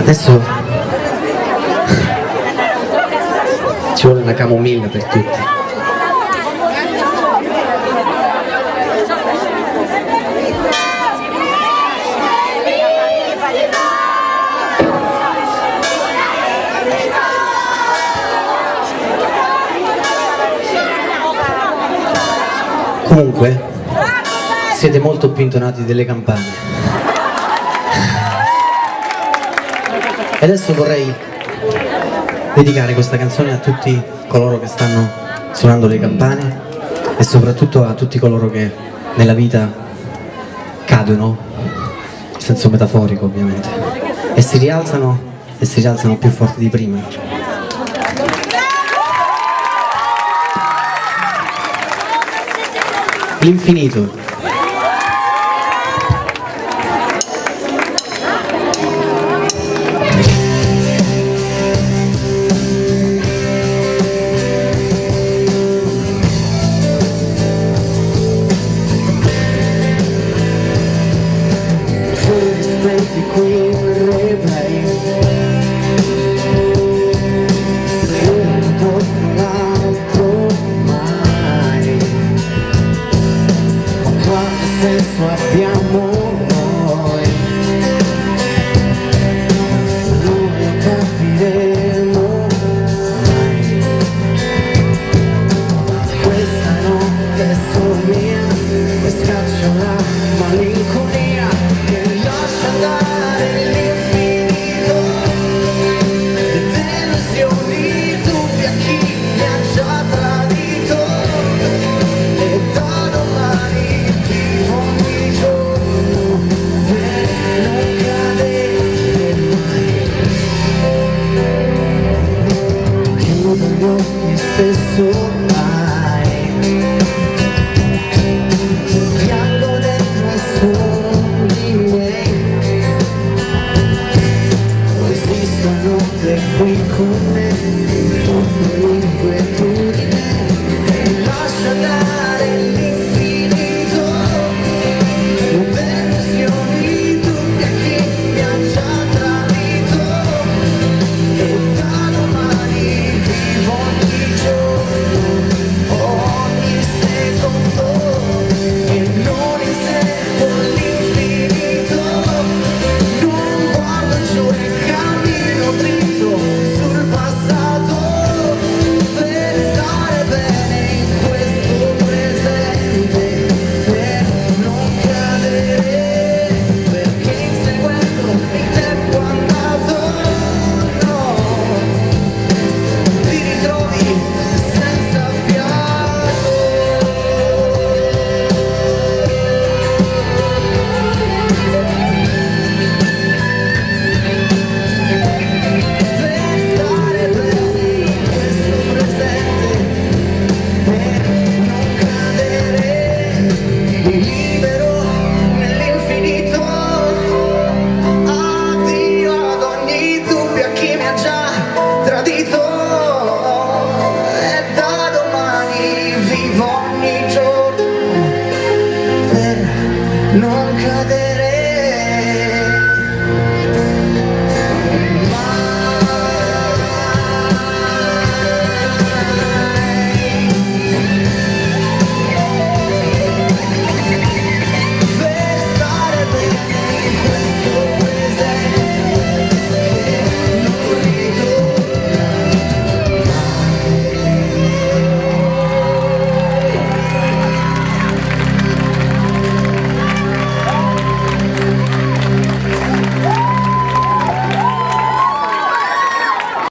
Adesso ci vuole una camomilla per tutti. Comunque, siete molto più intonati delle campane. E adesso vorrei dedicare questa canzone a tutti coloro che stanno suonando le campane e soprattutto a tutti coloro che nella vita cadono, in senso metaforico ovviamente, e si rialzano più forti di prima. L'infinito